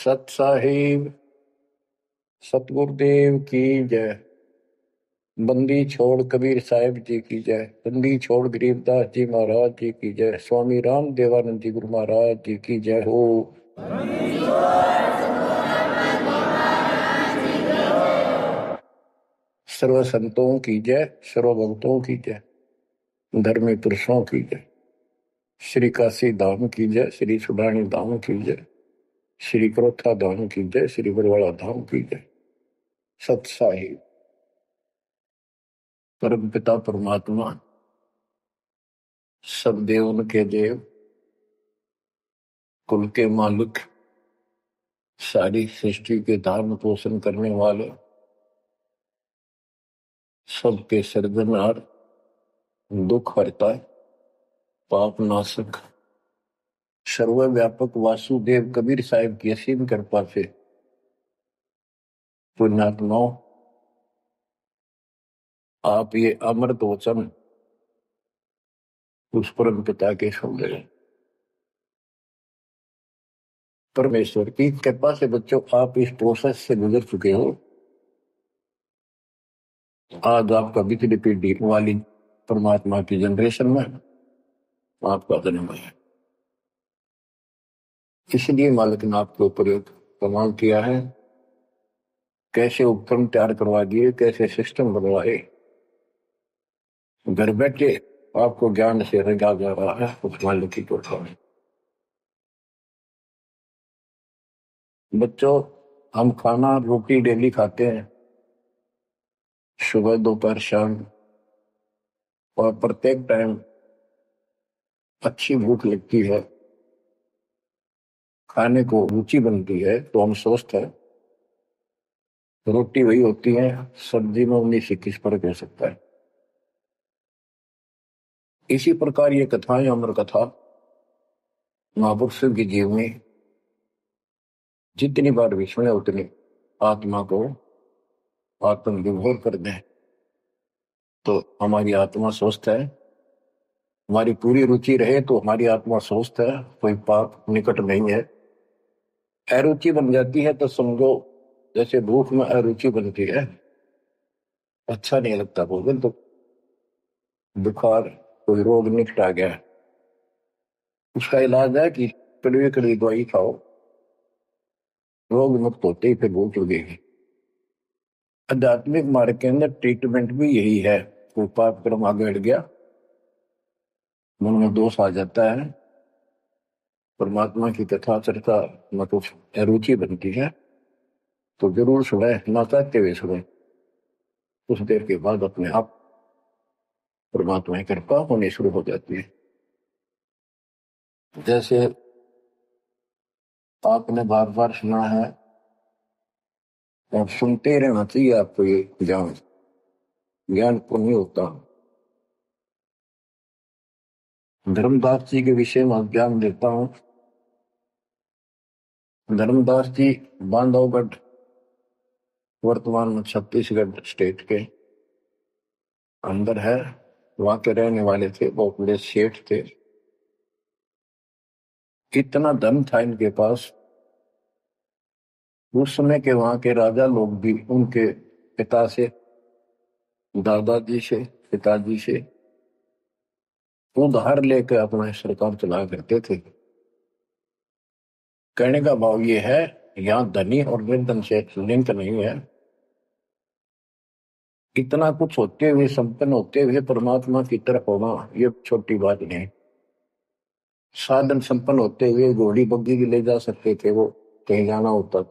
सत साहिब सतगुरुदेव की जय। बंदी छोड़ कबीर साहिब जी की जय। बंदी छोड़ गरीबदास जी महाराज जी की जय। स्वामी राम देवानंद जी गुरु महाराज जी की जय हो। सर्व संतों की जय, सर्व भक्तों की जय, धर्मी पुरुषों की जय। श्री काशी धाम की जय, श्री सुडानी धाम की जय, श्री क्रोथा धाम की जय, श्री बरवाड़ा धाम की जय। सत साहिब परम पिता परमात्मा सब देवन के देव, कुल के मालिक, सारी सृष्टि के धारण पोषण करने वाले, सबके सर्जनहार, दुख हरता, पाप नाशक, सर्वव्यापक वासुदेव कबीर साहिब की असीम कृपा से पुण्यात्माओं, आप ये अमृत वचन उस परम पिता के सुन रहे हैं। परमेश्वर की कृपा से बच्चों आप इस प्रोसेस से गुजर चुके हो। आज आपका बिजली पीढ़ी वाली परमात्मा की जनरेशन में आपका जन्म है। इसलिए मालिक ने आपके ऊपर एक कमाल किया है। कैसे उपकरण तैयार करवा दिए, कैसे सिस्टम बनवाए, घर बैठे आपको ज्ञान से रंगा जा रहा है उस मालिक की कृपा में। बच्चों, हम खाना रोटी डेली खाते हैं, सुबह दोपहर शाम, और प्रत्येक टाइम अच्छी भूख लगती है, खाने को रुचि बनती है तो हम स्वस्थ है। रोटी वही होती है, सब्जी में 19-21 फर्क हो सकता है। इसी प्रकार ये कथाएं, अमर कथा महापुरुषों की जीवनी जितनी बार भी सुने उतनी आत्मा को आत्मविभोर कर दें तो हमारी आत्मा स्वस्थ है। हमारी पूरी रुचि रहे तो हमारी आत्मा स्वस्थ है, कोई पाप निकट नहीं है। अरुचि बन जाती है तो समझो जैसे भूख में अरुचि बनती है, अच्छा नहीं लगता भोजन, तो बुखार कोई रोग निकट आ गया, उसका इलाज है कि कड़वी कड़वी दवाई खाओ, रोग मुक्त होते ही फिर भूख लगेगी। आध्यात्मिक मार्ग के अंदर ट्रीटमेंट भी यही है। कोई पाप कर्म आगे बढ़ गया, मन में दोष आ जाता है, परमात्मा की कथा चर्चा में कुछ रुचि बनती है तो जरूर सुने, ना चाहते हुए सुने। कुछ देर के बाद अपने आप परमात्मा की कृपा होनी शुरू हो जाती है। जैसे आपने बार बार सुना है और सुनते रहना चाहिए आपको, ये ज्ञान को नहीं होता। धर्मदास जी के विषय में ज्ञान देता हूं। धर्मदास जी बांधवगढ़, वर्तमान में छत्तीसगढ़ स्टेट के अंदर है, वहां के रहने वाले थे, बहुत बड़े सेठ थे। कितना धन था इनके पास, उस समय के वहां के राजा लोग भी उनके पिता से, दादाजी से, पिताजी से उधार लेकर अपना सरकार चलाया करते थे। कहने का भाव ये है, यहाँ धनी और निर्धन से लिंक नहीं है। इतना कुछ होते हुए, संपन्न होते हुए परमात्मा की तरफ होना ये छोटी बात नहीं। साधन संपन्न होते हुए घोड़ी बग्गी भी ले जा सकते थे वो, कहीं जाना होता।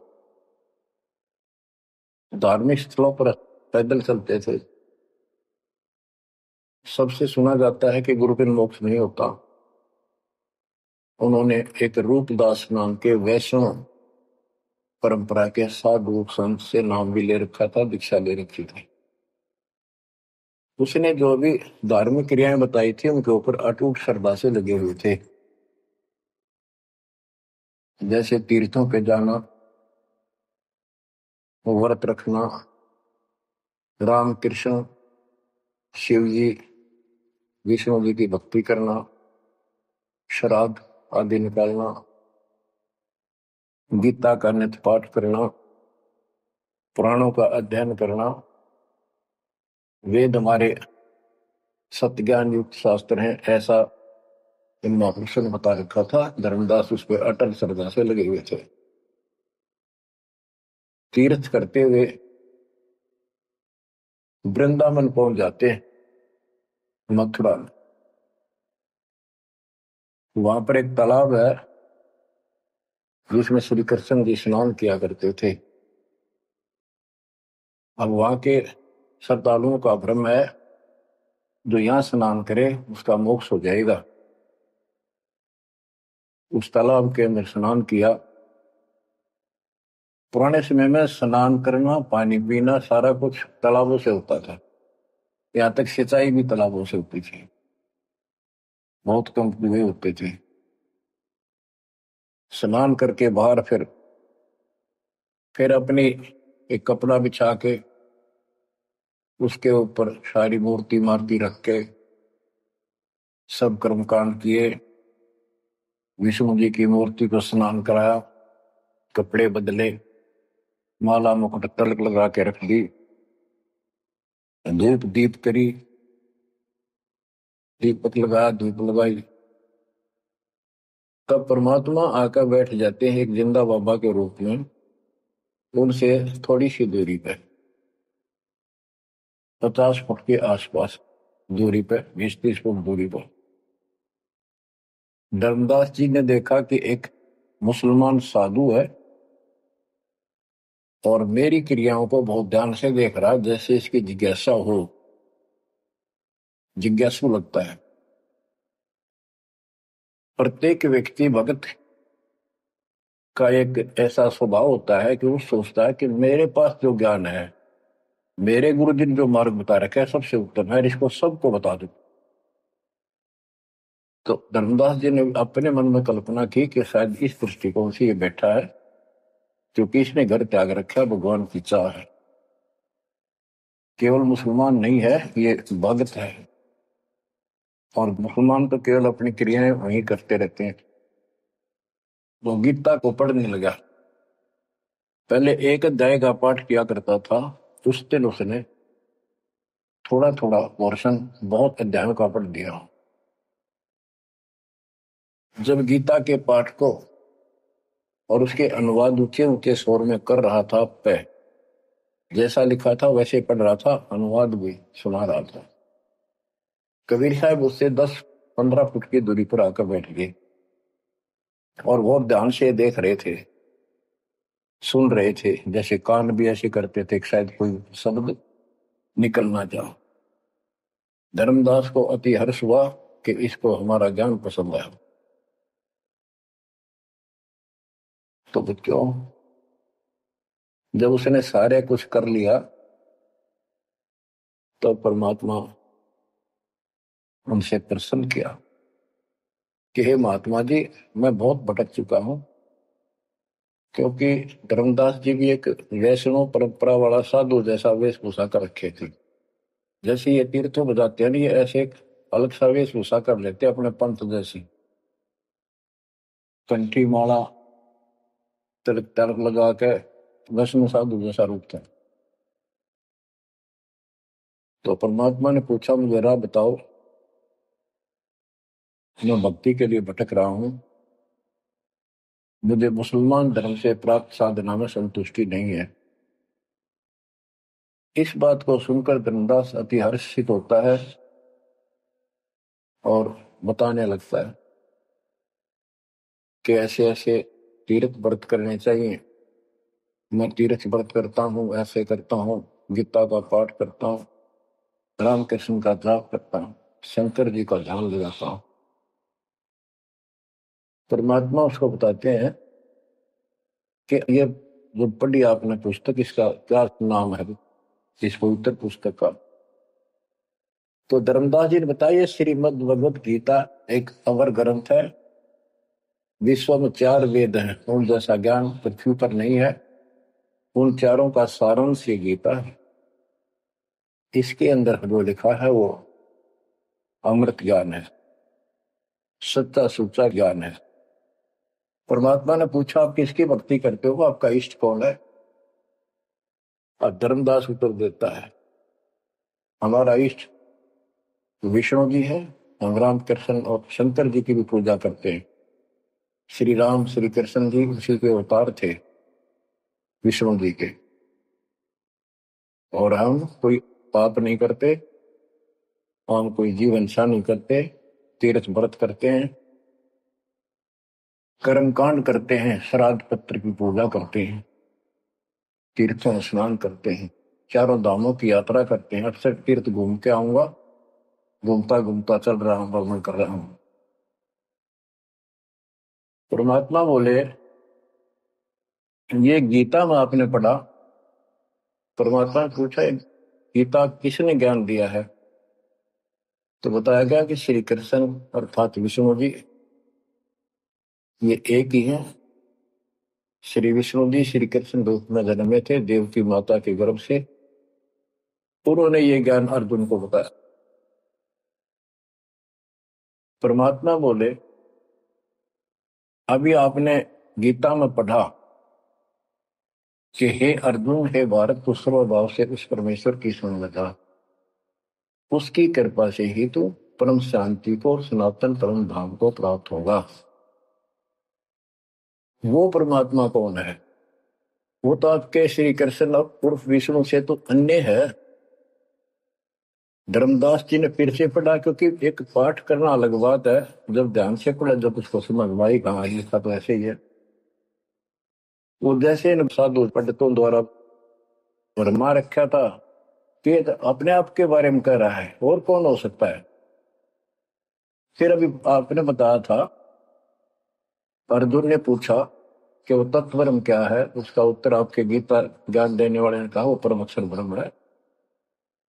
धार्मिक स्थलों पर पैदल चलते थे। सबसे सुना जाता है कि गुरु बिन मोक्ष नहीं होता। उन्होंने एक रूपदास नाम के वैष्णव परंपरा के साधु संत से नाम भी ले रखा था, दीक्षा ले रखी थी। उसने जो भी धार्मिक क्रियाएं बताई थी उनके ऊपर अटूट श्रद्धा से लगे हुए थे। जैसे तीर्थों पे जाना, व्रत रखना, राम कृष्ण शिव जी विष्णु जी की भक्ति करना, श्राद्ध आदि निकालना, गीता का नित्य पाठ करना, पुराणों का अध्ययन करना, वेद हमारे सत्य ज्ञान युक्त शास्त्र हैं, ऐसा इन महापुरुषों ने बता रखा था। धर्मदास उस पर अटल श्रद्धा से लगे हुए थे। तीर्थ करते हुए वृंदावन पहुंच जाते हैं, मथुरा में। वहां पर एक तालाब है जिसमें श्री कृष्ण जी स्नान किया करते थे। अब वहां के श्रद्धालुओं का भ्रम है जो यहां स्नान करे उसका मोक्ष हो जाएगा। उस तालाब के अंदर स्नान किया। पुराने समय में स्नान करना, पानी पीना, सारा कुछ तालाबों से होता था। यहाँ तक सिंचाई भी तालाबों से होती थी, बहुत कम कुएं होते थे। स्नान करके बाहर फिर अपनी एक कपड़ा बिछा के उसके ऊपर सारी मूर्ति मारती रख के सब कर्मकांड किए। विष्णु जी की मूर्ति को स्नान कराया, कपड़े बदले, माला मुकुट तिलक लगा के रख दी, धूप दीप करी, दीपक लगाया, धूप लगाई। तब परमात्मा आकर बैठ जाते हैं एक जिंदा बाबा के रूप में, उनसे थोड़ी सी दूरी पे, 50 फुट के आसपास दूरी पे, 20-30 फुट दूरी पर। धर्मदास जी ने देखा कि एक मुसलमान साधु है और मेरी क्रियाओं को बहुत ध्यान से देख रहा है, जैसे इसकी जिज्ञासा हो, जिज्ञासु लगता है। प्रत्येक व्यक्ति भगत का एक ऐसा स्वभाव होता है कि वो सोचता है कि मेरे पास जो ज्ञान है, मेरे गुरु जी ने जो मार्ग बता रखा है सबसे उत्तम है, इसको सबको बता दो। तो धर्मदास जी ने अपने मन में कल्पना की कि शायद इस दृष्टिकोण से ये बैठा है क्योंकि इसने घर त्याग रखा, भगवान की चाह है। केवल मुसलमान नहीं है, ये भगत है। और मुसलमान तो केवल अपनी क्रियाएं वही करते रहते हैं। वो गीता को पढ़ने लगा। पहले एक अध्याय का पाठ किया करता था, उस दिन उसने थोड़ा थोड़ा पोर्शन बहुत अध्यायों का पढ़ दिया। जब गीता के पाठ को और उसके अनुवाद ऊंचे ऊंचे स्वर में कर रहा था, पे जैसा लिखा था वैसे पढ़ रहा था, अनुवाद भी सुना रहा था। कबीर साहब उससे 10-15 फुट की दूरी पर आकर बैठ गए और बहुत ध्यान से देख रहे थे, सुन रहे थे, जैसे कान भी ऐसे करते थे शायद कोई शब्द निकल ना जाओ। धर्मदास को अति हर्ष हुआ कि इसको हमारा ज्ञान पसंद आया। तो क्यों, जब उसने सारे कुछ कर लिया तो परमात्मा उनसे प्रसन्न किया कि हे महात्मा जी, मैं बहुत भटक चुका हूं। क्योंकि धर्मदास जी भी एक वैष्णव परंपरा वाला साधु जैसा वेशभूषा कर रखे थे। जैसे ये तीर्थों बजाते हैं ना, ये ऐसे एक अलग सा वेशभूषा कर लेते अपने पंथ जैसी, कंठी माला तिलक तिलक लगा के वैष्णव साधु जैसा रूप था। तो परमात्मा ने पूछा, मुझे राह बताओ, मैं भक्ति के लिए भटक रहा हूं, मुझे मुसलमान धर्म से प्राप्त साधना में संतुष्टि नहीं है। इस बात को सुनकर धर्मदास अति हर्षित होता है और बताने लगता है कि ऐसे ऐसे तीर्थ व्रत करने चाहिए। मैं तीर्थ व्रत करता हूँ, ऐसे करता हूँ, गीता का पाठ करता हूँ, रामकृष्ण का जाप करता हूँ, शंकर जी का ध्यान लगाता हूँ। परमात्मा उसको बताते हैं कि ये जो पढ़ी आपने पुस्तक, इसका क्या नाम है, इस पवित्र पुस्तक का? तो धर्मदास जी ने बताया, श्रीमद् भगवत गीता एक अवर ग्रंथ है। विश्व में 4 वेद हैं, उन जैसा ज्ञान पृथ्वी पर नहीं है। उन चारों का सारांश ये गीता है। इसके अंदर जो लिखा है वो अमृत ज्ञान है, सच्चा सुच्चा ज्ञान है। परमात्मा ने पूछा आप किसकी भक्ति करते हो, आपका इष्ट कौन है? और धर्मदास उत्तर देता है हमारा इष्ट विष्णु जी है, हम राम कृष्ण और शंकर जी की भी पूजा करते हैं। श्री राम श्री कृष्ण जी उसी के अवतार थे, विष्णु जी के। और हम कोई पाप नहीं करते, हम कोई जीव हिंसा नहीं करते, तीर्थ व्रत करते हैं, कर्म कांड करते हैं, श्राद्ध पत्र की पूजा करते हैं, तीर्थों में स्नान करते हैं, चारों धामों की यात्रा करते हैं। अक्सर तीर्थ घूम के आऊंगा, घूमता घूमता चल रहा हूं, भ्रमण कर रहा हूं। परमात्मा बोले ये गीता में आपने पढ़ा। परमात्मा ने पूछा गीता किसने ज्ञान दिया है? तो बताया गया कि श्री कृष्ण अर्थात विष्णु जी ये एक ही है। श्री विष्णु जी श्री कृष्ण रूप में जन्मे थे देवकी माता के गर्भ से। उन्होंने ये ज्ञान अर्जुन को बताया। परमात्मा बोले अभी आपने गीता में पढ़ा कि हे अर्जुन हे भारत, तू सर्वभाव से उस परमेश्वर की सुन लगा, उसकी कृपा से ही तू परम शांति को और सनातन परम धाम को प्राप्त होगा। वो परमात्मा कौन है? वो तो आपके श्री कृष्ण उर्फ विष्णु से तो अन्य है। धर्मदास जी ने फिर से पढ़ा, क्योंकि एक पाठ करना अलग बात है, जब ध्यान से पढ़ा जब उसको समझ में आई कहा लिखा तो ऐसे ही है। वो जैसे साधु पंडितों द्वारा भरमा रखा था कि अपने आप के बारे में कह रहा है, और कौन हो सकता है? फिर अभी आपने बताया था, अर्जुन ने पूछा कि वो तत्वरम क्या है, उसका उत्तर आपके गीता ज्ञान देने वाले ने कहा वो परम अक्षर ब्रह्म है।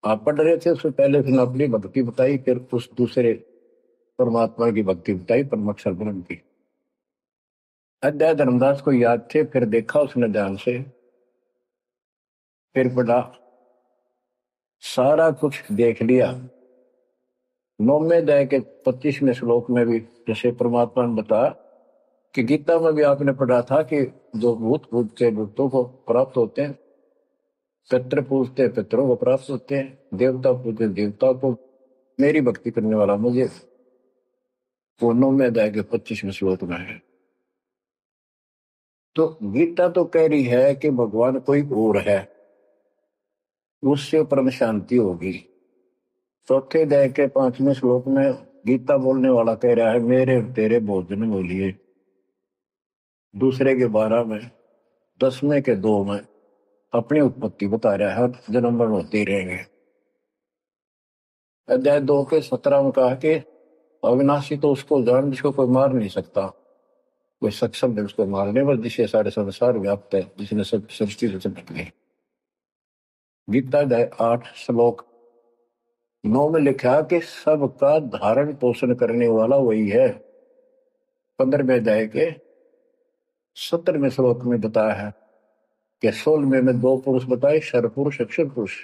आप पढ़ रहे थे, उससे पहले फिर अपनी भक्ति बताई, फिर उस दूसरे परमात्मा की भक्ति बताई परम अक्षर ब्रह्म की। अध्याय धर्मदास को याद थे, फिर देखा उसने ध्यान से, फिर पढ़ा, सारा कुछ देख लिया। 9वें अध्याय के 25वें श्लोक में भी जैसे परमात्मा ने बताया कि गीता में भी आपने पढ़ा था कि जो भूत पूजते भूतों को प्राप्त होते हैं, पितृ पूजते पितरों को प्राप्त होते हैं, देवता पूजते देवता को, मेरी भक्ति करने वाला मुझे। वो 9वें अध्याय के 25वें श्लोक में है। तो गीता तो कह रही है कि भगवान कोई और है, उससे परम शांति होगी। चौथे अध्याय के 5वें श्लोक में गीता बोलने वाला कह रहा है मेरे तेरे भोजन बोलिए। दूसरे के 12 में, 10वें के 2 में अपनी उत्पत्ति बता रहा है, हर जन्म मरण होते ही रहेंगे। अध्याय 2 के 17 में कहा कि अविनाशी तो उसको जान जिसको कोई मार नहीं सकता, कोई सक्षम है उसको मारने पर, जिसे सारे संसार व्याप्त है, जिसने सब सृष्टि से चिपक गई। गीता अध्याय 8 श्लोक 9 में लिखा कि सबका धारण पोषण करने वाला वही है। 15वें अध्याय के 17वें श्लोक में बताया है कि 16वें में 2 पुरुष बताए, शर पुरुष अक्षर पुरुष।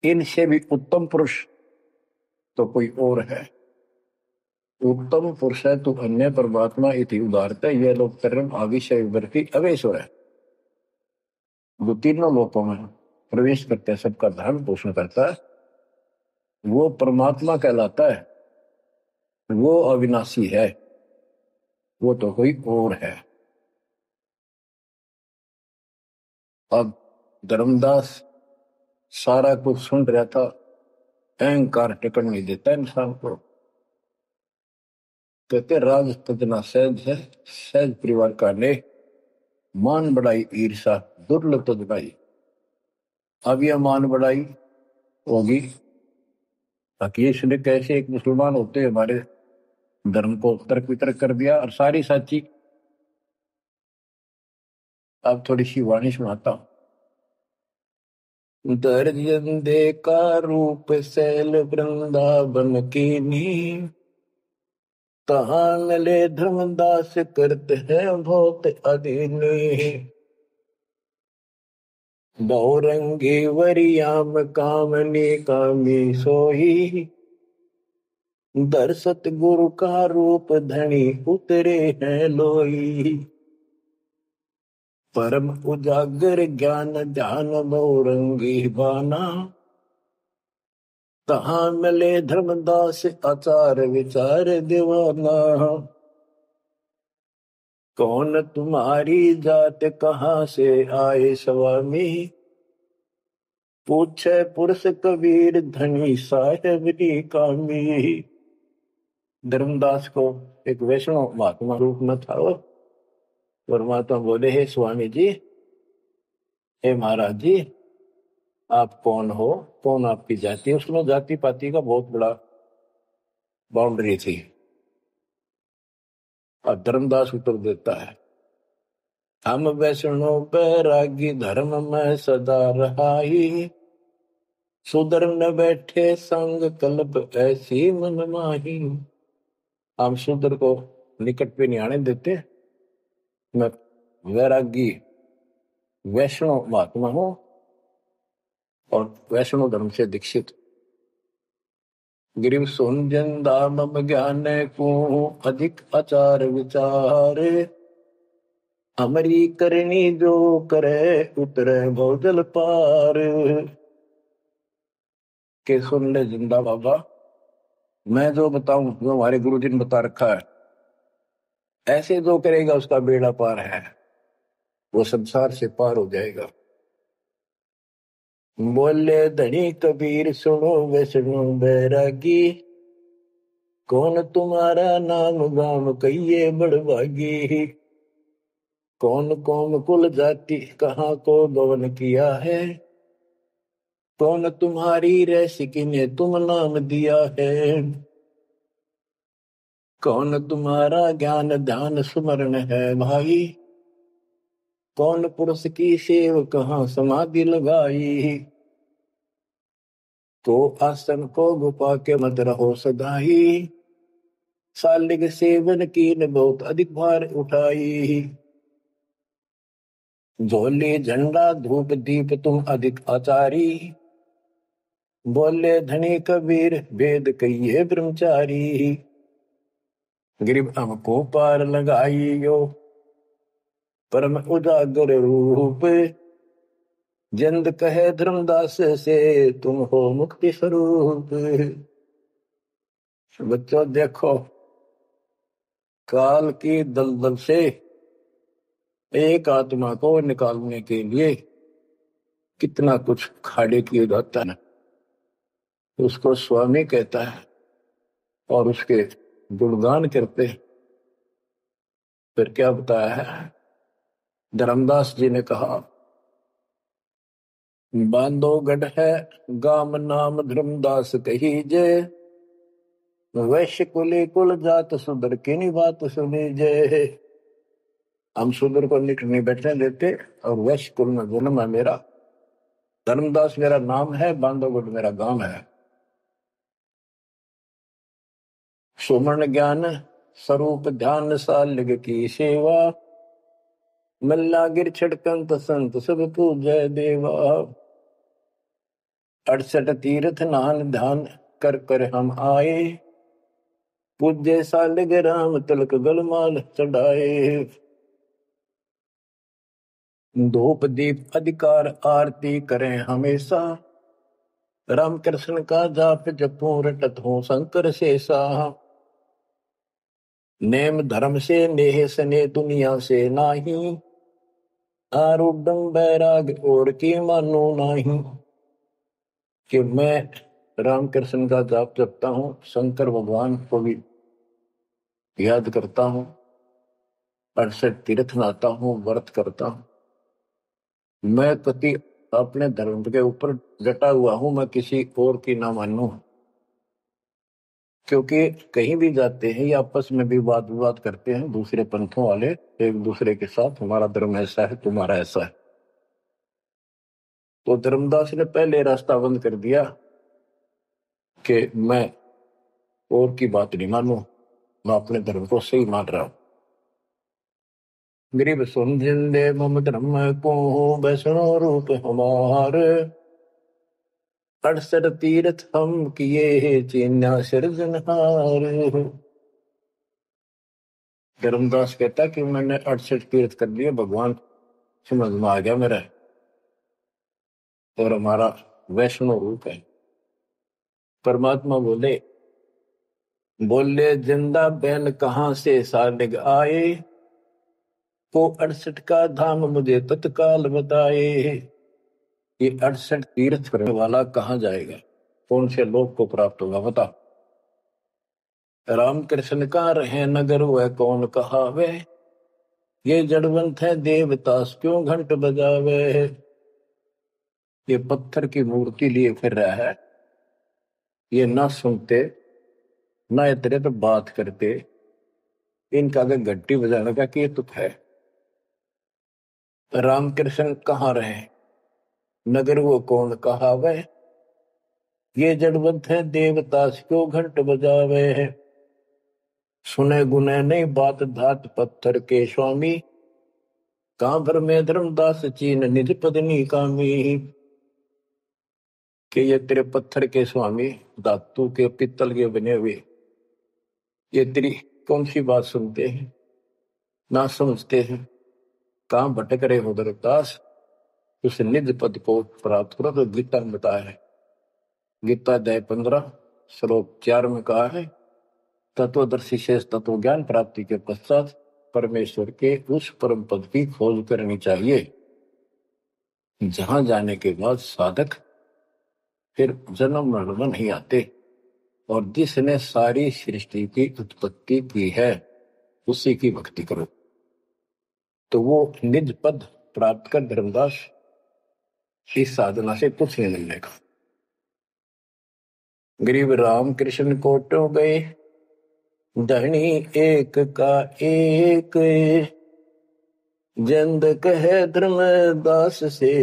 इनसे भी उत्तम पुरुष तो कोई और है। उत्तम पुरुष है तो अन्य परमात्मा इति उदारता, यह लोग कर्म आविषय विवर्ती अवेश्वर है। जो तीनों लोकों में प्रवेश करते हैं, सबका धारण पोषण करता है, वो परमात्मा कहलाता है। वो अविनाशी है, वो तो कोई और है। अब धर्मदास सारा कुछ सुन रहा था, अहंकार टिकट नहीं देता इंसान को। कहते राज तजना सहज है, सहज परिवार का ने मान बढ़ाई ईर्षा दुर्लभ तजनाई। अब यह मान बढ़ाई होगी ताकि इसने कैसे एक मुसलमान होते हमारे धर्म को तर्क वितर्क कर दिया और सारी साची। अब थोड़ी सी वाणी सुनाता हूं। दर्जन दे का रूप सैल वृंदावन की नी, कहाँ मिले धर्मदास करते हैं बहुत अधीनी। बहुरंगी वरियाम कामनी कामी सोही, दर सतगुरु का रूप धनी उतरे हैं लोई। परम उजागर ज्ञान ध्यान बहुरंगी बाना। कहाँ मिले धर्मदास आचार विचार दीवाना। कौन तुम्हारी जात कहाँ से आए स्वामी। पूछे पुरुष कबीर धनी साहेब री कामी। धर्मदास को एक वैष्णव महात्मा रूप में था वो। परमात्मा बोले, हे स्वामी जी, हे महाराज जी, आप कौन हो, कौन आपकी जाति है। उसमें जाति पाति का बहुत बड़ा बाउंड्री थी। और धर्मदास उत्तर देता है, हम वैष्णव बैरागी धर्म में सदा रहाई। सुधर न बैठे संग कल्प ऐसी मन माही। हम सुधर को निकट पे नहीं आने देते। मैं वैरागी वैष्णव महात्मा हूं और वैष्णव धर्म से दीक्षित। गिरिव सुनजन दाम ज्ञान को अधिक आचार विचार। हमारी करनी जो करे उतरे भौजल पार। के सुन ले जिंदा बाबा, मैं जो बताऊं, जो हमारे गुरु जी ने बता रखा है, ऐसे जो करेगा उसका बेड़ा पार है, वो संसार से पार हो जाएगा। बोले धनी कबीर सुनो वैष्णो बैरागी। कौन तुम्हारा नाम गाम कहिए बड़भागी। कौन कौम कुल जाति कहाँ को गवन किया है। कौन तुम्हारी रसिकी ने तुम नाम दिया है। कौन तुम्हारा ज्ञान ध्यान स्मरण है भाई। कौन पुरुष की सेव कहाँ समाधि लगाई। तो आसन को गुफा के मत रहो सदाई। सालिग सेवन की न बहुत अधिक भार उठाई। झोली झंडा धूप दीप तुम अधिक आचारी। बोले धनी कबीर वेद कहिए ब्रह्मचारी। गिरिव हमको पार लगाइयो परम उजागर रूप। जिंद कहे धर्मदास से तुम हो मुक्ति स्वरूप। बच्चों देखो, काल की दलदल से एक आत्मा को निकालने के लिए कितना कुछ खाड़े किए जाता है। उसको स्वामी कहता है और उसके गुणगान करते। फिर क्या बताया है, धर्मदास जी ने कहा, बांधोगढ़ है गाम नाम धर्मदास कही जय। वैश्य कुली कुल जात सुधर की नी बात सुनी जय। हम सुधर को निकट नहीं बैठने देते और वैश्य कुल में जन्म है मेरा। धर्मदास मेरा नाम है, बांधोगढ़ मेरा गांव है। सुमन ज्ञान स्वरूप ध्यान सालिग की सेवा। मल्ला गिर छड़कंत संत सब पूजय देवा। 68 तीर्थ नान ध्यान कर कर हम आए। पूज्य सालिग राम तिलक गलमाल चढ़ाए। धूप दीप अधिकार आरती करें हमेशा। राम कृष्ण का जाप जपू रटत हूँ शंकर शेषा। नेम धर्म से नेह सने दुनिया से नाही। आरूढ़ बैराग और की मानो नाही। कि मैं राम कृष्ण का जाप जपता हूँ, शंकर भगवान को भी याद करता हूँ, 68 तीर्थ नाता हूँ, व्रत करता हूँ। मैं कति अपने धर्म के ऊपर डटा हुआ हूं, मैं किसी और की ना मानूं। क्योंकि कहीं भी जाते हैं या आपस में भी वाद विवाद करते हैं दूसरे पंथों वाले एक दूसरे के साथ, हमारा धर्म ऐसा है, तुम्हारा ऐसा है। तो धर्मदास ने पहले रास्ता बंद कर दिया कि मैं और की बात नहीं मानूं, मैं अपने धर्म को सही मान रहा हूं। गरीब सुन जिंदे मम धर्म को वैष्णो रूप हमार। 68 तीर्थ हम किए चिन्ह सिरजनहार। धर्मदास कहता कि मैंने 68 तीर्थ कर लिए, भगवान समझ में आ गया मेरा, और हमारा वैष्णव रूप है। परमात्मा बोले बोले जिंदा बैल कहां से सालिग आए, वो 68 का धाम मुझे तत्काल बताए। ये 68 तीर्थ करने वाला कहाँ जाएगा, कौन से लोक को प्राप्त होगा बता। राम कृष्ण का रहे नगर वह कौन कहावे, ये जड़वंत है देवतास क्यों घंट बजावे। ये पत्थर की मूर्ति लिए फिर रहा है, ये ना सुनते ना इतने तो बात करते, इनका अगर घंटी बजाने का कि तुक है। राम कृष्ण कहाँ रहे नगर वो कौन कहावे, ये जड़वंत है देवतास क्यों घंट बजावे। सुने गुने नहीं बात धात पत्थर के स्वामी, कहां भर में धर्मदास चीन निज पदनी कामी। कि ये तेरे पत्थर के स्वामी, धातु के पित्तल के बने हुए, ये तेरी कौन सी बात सुनते हैं ना समझते हैं। कहां भटक रहे हो धर्मदास, उस निज पद को प्राप्त करो। तो गीता में बताया है, गीता अध्याय 15 श्लोक 4 में कहा है, तत्वदर्शी शेष तत्व ज्ञान प्राप्ति के पश्चात परमेश्वर के उस परम पद की खोज करनी चाहिए, जहां जाने के बाद साधक फिर जन्म मरण में नहीं आते। और जिसने सारी सृष्टि की उत्पत्ति की है उसी की भक्ति करो, तो वो निज पद प्राप्त कर धर्मदास इस साधना से कुछ नहीं मिलने का। गरीब राम कृष्ण कोटो गए, धनी एक का एक, जंद कहे धर्मदास से,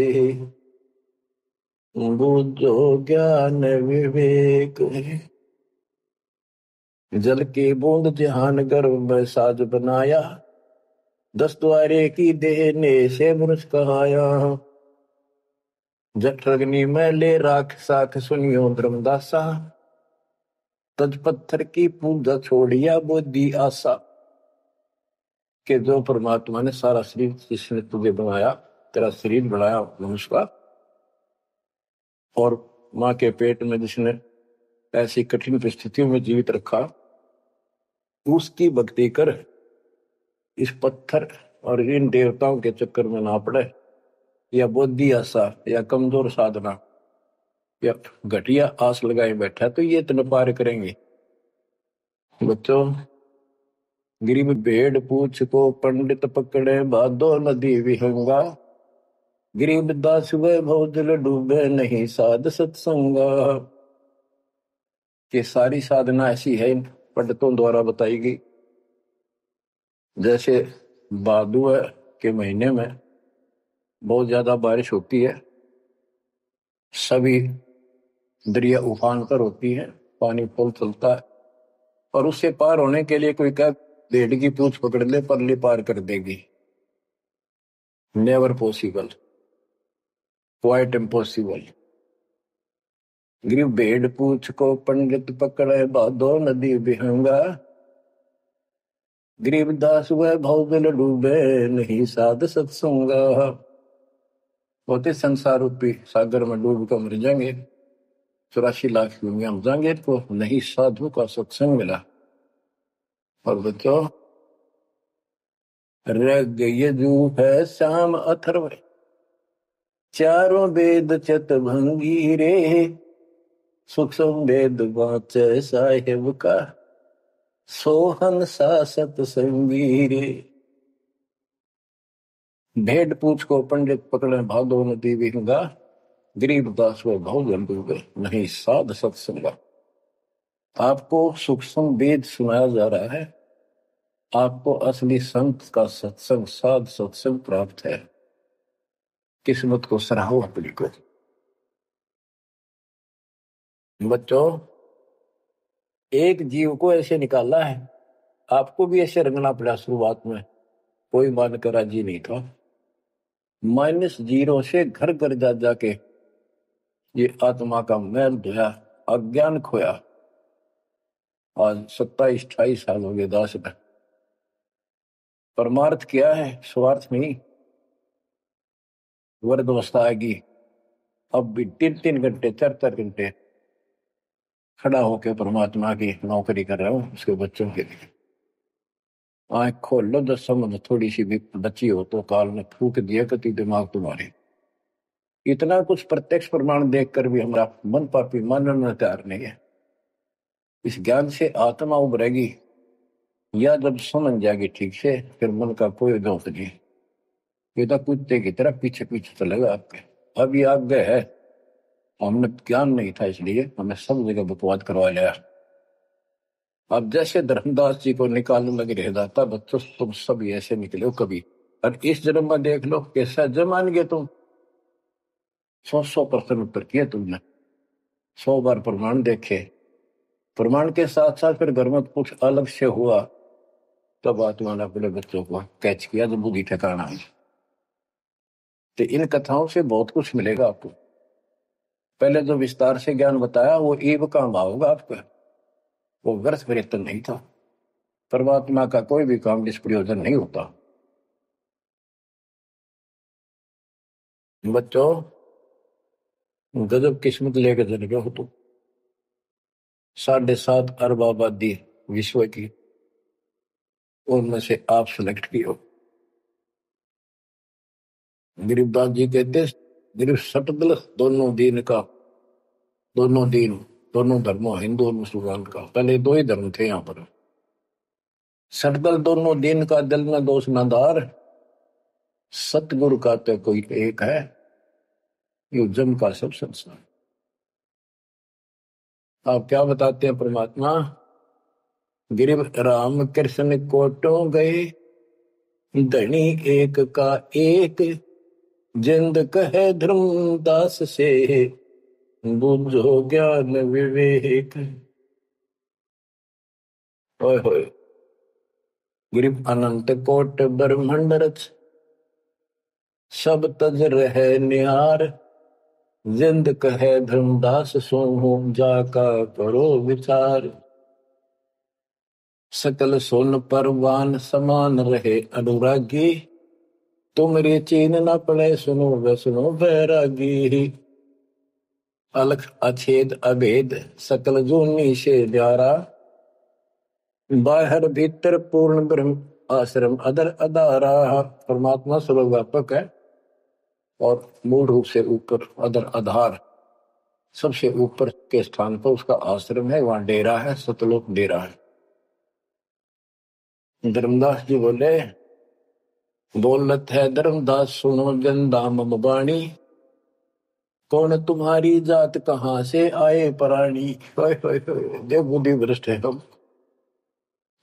बूझो ज्ञान विवेक। जल की बूंद जहान गर्भ में साज बनाया, 10 द्वारे की देने से मनुष्य कहाया। जठरग्नि में ले राख साख सुनियो धर्मदासा, तज पत्थर की पूजा छोड़िया बुद्धि आशा। कि जो परमात्मा ने सारा शरीर जिसने तुझे बनाया, तेरा शरीर बनाया मनुष्य का, और माँ के पेट में जिसने ऐसी कठिन परिस्थितियों में जीवित रखा, उसकी भक्ति कर, इस पत्थर और इन देवताओं के चक्कर में ना पड़े, या बुद्धि आशा या कमजोर साधना या घटिया आस लगाए बैठा तो ये इतना पार करेंगे। बच्चों, गिरिब भेड़ पूछ को पंडित पकड़े, बादो नदी विहंगा, गरीब दास वैभव जल डूबे नहीं साध सत्संगा। ये सारी साधना ऐसी है इन पंडितों द्वारा बताई गई। जैसे भादुआ के महीने में बहुत ज्यादा बारिश होती है, सभी दरिया उफान पर होती है, पानी पुल चलता है, और उससे पार होने के लिए कोई क्या भेड़ की पूंछ पकड़ ले परली पार कर देगी। Never possible, quite impossible. गिरिब भेड़ पूछ को पंडित पकड़े, बादो नदी विहंगा, गरीब दास वह भवजल डूबे नहीं साध सत्संगा। होते संसार रूपी सागर में डूब कर मर जाएंगे, 84 लाख दुनिया में जाएंगे, तो नहीं साधु का सत्संग मिला। और बच्चों, रग यजु है श्याम अथर्व, चारों वेद चत भंगी रे, सूक्ष्म वेद वाचे साहेब का, सोहन सा सतसंगी रे। भेड़ पूछ को पंडित पकड़े, भादो नदी विहंगा, गरीब दास वो भवजन डूबे नहीं साध सत्संगा। आपको सूक्ष्म वेद सुनाया जा रहा है, आपको असली संत का सत्संग साध सत्संग प्राप्त है। किस्मत को सराहो अपनी को। बच्चों, एक जीव को ऐसे निकाला है, आपको भी ऐसे रंगना पड़ा। शुरुआत में कोई मानकर राजी नहीं था, -0 से घर घर जा जाके ये आत्मा का मैल धोया, अज्ञान खोया। आज 27-28 साल हो गए दास में। परमार्थ क्या है, स्वार्थ नहीं। वर्दवस्था आएगी, अब भी 3-3 घंटे 4-4 घंटे खड़ा होकर परमात्मा की नौकरी कर रहा हूं उसके बच्चों के लिए। आंख खोल लो, 10 समझ थोड़ी सी भी बची हो तो काल ने फूक दिया कति दिमाग तुम्हारे। इतना कुछ प्रत्यक्ष प्रमाण देखकर भी हमारा मन पापी मानने में तैयार नहीं है। इस ज्ञान से आत्मा उभरेगी, या जब समझ जाएगी ठीक से, फिर मन का कोई दोष नहीं। ये तो कुत्ते की तरह पीछे पीछे चलेगा आपके। अब ये आज्ञा है, हमने ज्ञान नहीं था इसलिए हमें सब जगह बकवाद करवा लिया। अब जैसे धर्मदास जी को निकालने लगे रह जाता, बच्चों तुम सब ऐसे निकले हो कभी, और इस जन्म में देख लो कैसा जमान गए तुम। 100% उत्तर किए तुमने, 100 बार प्रमाण देखे। प्रमाण के साथ साथ फिर घर में कुछ अलग से हुआ, तब आत्मा ने अपने बच्चों को कैच किया, जब बुद्धि ठिकाना आई। तो इन कथाओं से बहुत कुछ मिलेगा आपको। पहले जो विस्तार से ज्ञान बताया वो ईव काम आओगा आपका, वो व्यर्थ प्रयत्न नहीं था। परमात्मा का कोई भी काम निष्प्रयोजन नहीं होता। बच्चों, गजब किस्मत लेकर जन्मे हो तुम। 7.5 अरब आबादी विश्व की, उनमें से आप सिलेक्ट किए हो। गरीबदास जी कहते गरीब सटदल दोनों दीन का, दोनों दीन, दोनों धर्मों, हिंदू और मुसलमान का। पहले 2 ही धर्म थे यहाँ पर। सटदल दोनों दीन का, दिल में दोष नदार, सतगुरु का तो कोई एक है, यो जम का सब संसार। आप क्या बताते हैं परमात्मा? गिरिव राम कृष्ण कोटो गए, धनी एक का एक, जिंद कहे धर्मदास से, बुझो ज्ञान विवेक। ओए होए, गिरिव अनंत कोट ब्रह्मंड रच, सब तज रहे निहार, जिंद कहे धर्मदास सोहू, जाका करो विचार। सकल सोन परवान समान रहे अनुरागी, तुमरे चीन न पड़े सुनो वे सुनो बैरागी। अलख अछेद अभेद सकल जूनी से न्यारा, बाहर भीतर पूर्ण ब्रह्म आश्रम अदर अदारा। परमात्मा सर्वव्यापक है और मूल रूप से ऊपर अदर आधार, सबसे ऊपर के स्थान पर उसका आश्रम है, वहां डेरा है, सतलोक डेरा है। धर्मदास जी बोले, बोलत है धर्मदास सुनो जन बाणी, कौन तुम्हारी जात कहाँ से आए प्राणी। देव बुद्धि भ्रष्ट है हम।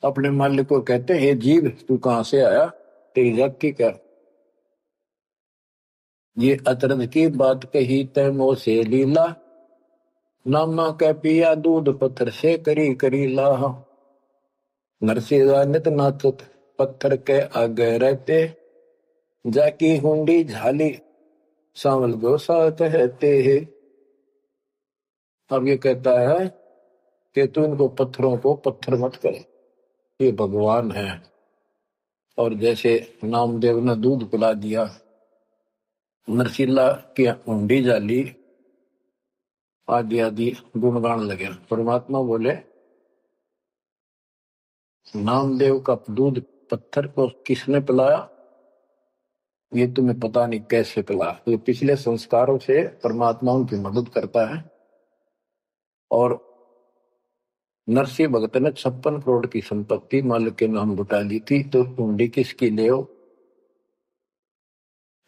अपने मालिक को कहते हैं, हे जीव तू कहाँ से आया, तेरी जात की क्या। ये अतरंग की बात कही तैमो से लीला, नामा कै पिया दूध पत्थर से करी करी लाह। नरसिंह नित नाचत पत्थर के आगे रहते, जाकी हुंडी झाली सांवल गोसा कहते हैं। अब ये कहता है कि तू इनको पत्थरों को पत्थर मत करे, ये भगवान है। और जैसे नामदेव ने दूध पिला दिया, नरसिल्ला की हुंडी जाली, आदि आदि गुणगान लगे। परमात्मा बोले, नामदेव का दूध पत्थर को किसने पिलाया, ये तुम्हें पता नहीं कैसे पिलाया। ये पिछले संस्कारों से परमात्मा उनकी मदद करता है। और नरसिंह भगत ने 56 करोड़ की संपत्ति मालिक के नाम लुटा दी थी, तो हुंडी किसकी ले हो।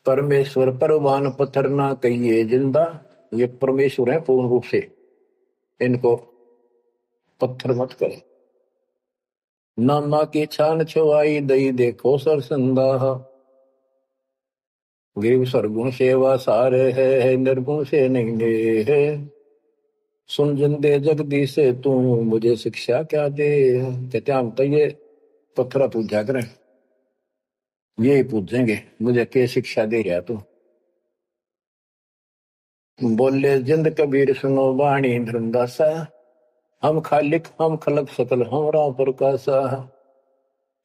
परमेश्वर परवान पत्थर ना कहिए जिंदा, ये परमेश्वर है पूर्ण रूप से, इनको पत्थर मत करे। नामा की छान छुआई दई देखो सरसंदा, गिरिव सरगुण सेवा सारे है, निर्गुण से नहीं दे है। सुन जिंदे जगदीश से तू मुझे शिक्षा क्या दे। कहते हम तो ये पत्थर पूजा करें, ये पूछेंगे मुझे क्या शिक्षा दे रहा तू। बोले जिंद कबीर सुनो वाणी धर्मदासा, हम खालिक हम खलक सकल हमरा प्रकाशा।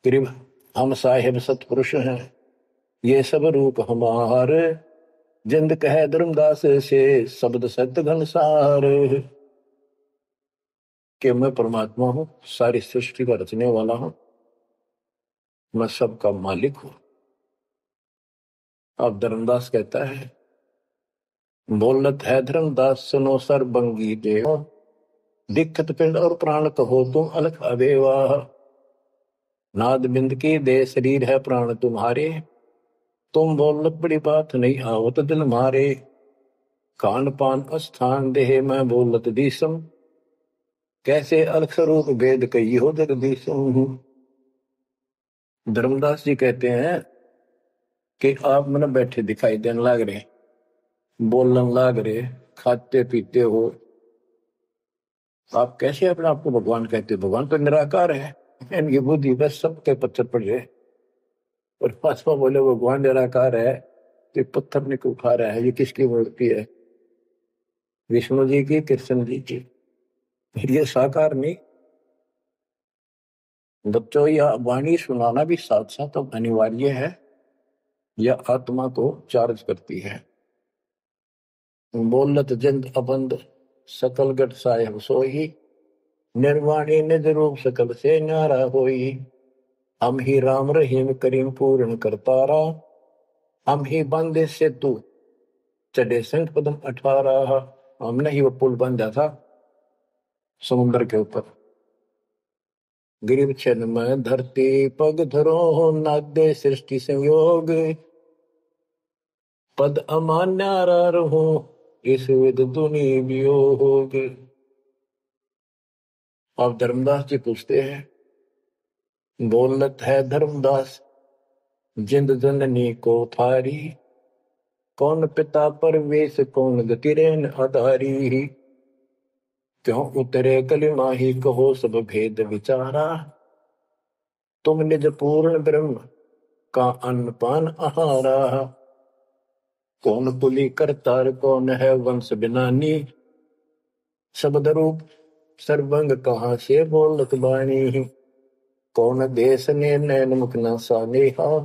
गरीब हम साहिब सतपुरुष हैं, ये सब रूप हमारे, जिंद कहे धर्मदास से शब्द सत्य घनसार। कि मैं परमात्मा हूं, सारी सृष्टि का रचने वाला हूं, मैं सबका मालिक हूं। अब धर्मदास कहता है, बोलत है धर्मदास सुनो सर्वंगी देव, दिक्कत पिंड और प्राण कहो तुम अलख अबेवा। नाद बिंद की दे शरीर है प्राण तुम्हारे, तुम बोलत बड़ी बात नहीं आवत दिल मारे। कान पान अस्थान देह मैं बोलत दीसम, कैसे अलख स्वरूप वेद कही हो जगदीशम। धर्मदास जी कहते हैं कि आप मन बैठे दिखाई देने लाग रहे, बोलन लाग रहे, खाते पीते हो, आप कैसे अपने आप को भगवान कहते हो? भगवान तो निराकार है, इनकी बुद्धि बस सबके पत्थर पड़ जाए। और पासवा बोले भगवान निराकार है तो पत्थर नहीं उठा रहा है, ये किसकी मूर्ति है? विष्णु जी की, कृष्ण जी की। ये साकार नहीं। बच्चों, यह वाणी सुनाना भी साथ साथ अब अनिवार्य है, यह आत्मा को चार्ज करती है। बोलत जिंद अबंद सकल गट साहेब सोही, निर्वाणी निज रूप सकल से न्यारा होई। हम ही राम रहीम करीम पूर्ण करतारा, हम ही बंदे से तू चढ़े संत पदम 18। हमने ही वो पुल बंधा था समुद्र के ऊपर। गिरिव छन में धरती पग धरो, नादे सृष्टि संयोग, पद अमान्यारा रहो इस विद दुनि वियोग। अब धर्मदास जी पूछते हैं, बोलत है धर्मदास जिंद जननी को थारी, कौन पिता परवेश कौन गति रेन आधारी। क्यों उतरे कलिमा ही कहो सब भेद विचारा, तुम निज पूर्ण ब्रह्म का अन्न पान आहारा। कौन पुली करतार कौन है वंश बिनानी, शब्द रूप सर्वंग कहाँ से बोलत बानी। कौन देश ने नैन मुख न सानेहा,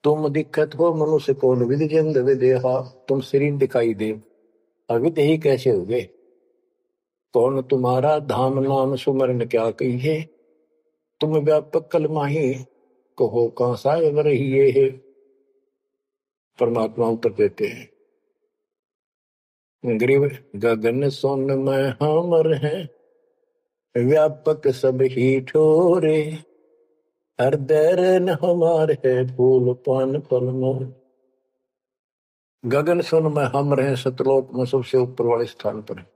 तुम दिक्कत हो मनुष्य कौन विधि जिंद विदेहा। तुम शरीर दिखाई दे, अविध ही कैसे हो गए? कौन तुम्हारा धाम नाम सुमरन क्या कहिए, तुम व्यापक कलमाही कहो कहाँ साहेब रहिए है। परमात्मा उत्तर देते हैं, ग्रीव गगन सोन में हमर है, व्यापक सब ही ठोरे। हृदय न हमार है फूल पान फल मोर। गगन सुन में हम रहे, सतलोक में सबसे ऊपर वाले स्थान पर है,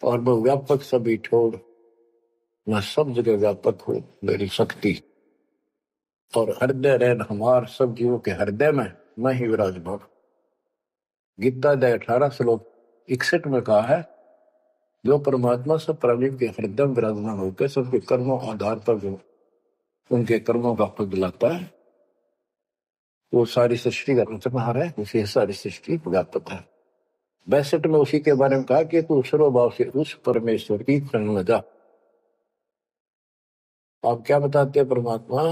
और वो व्यापक सभी ठोर, मैं सब जगह व्यापक हूँ, मेरी शक्ति। और हृदय रहन हमार, सब जीवों के हृदय में मैं ही विराजमान। गीता अध्याय 18 श्लोक 61 में कहा है, जो परमात्मा सब प्राणियों के हृदय में विराजमान होकर सबके कर्मों आधार पर जो उनके कर्मों का फल दिलाता है, वो सारी सृष्टि का रचनहार है, उसी सारी सृष्टि व्यापक है। 62 में उसी के बारे में कहा कि तू सर्वभाव से उस परमेश्वर की शरण में जा। आप क्या बताते हैं परमात्मा?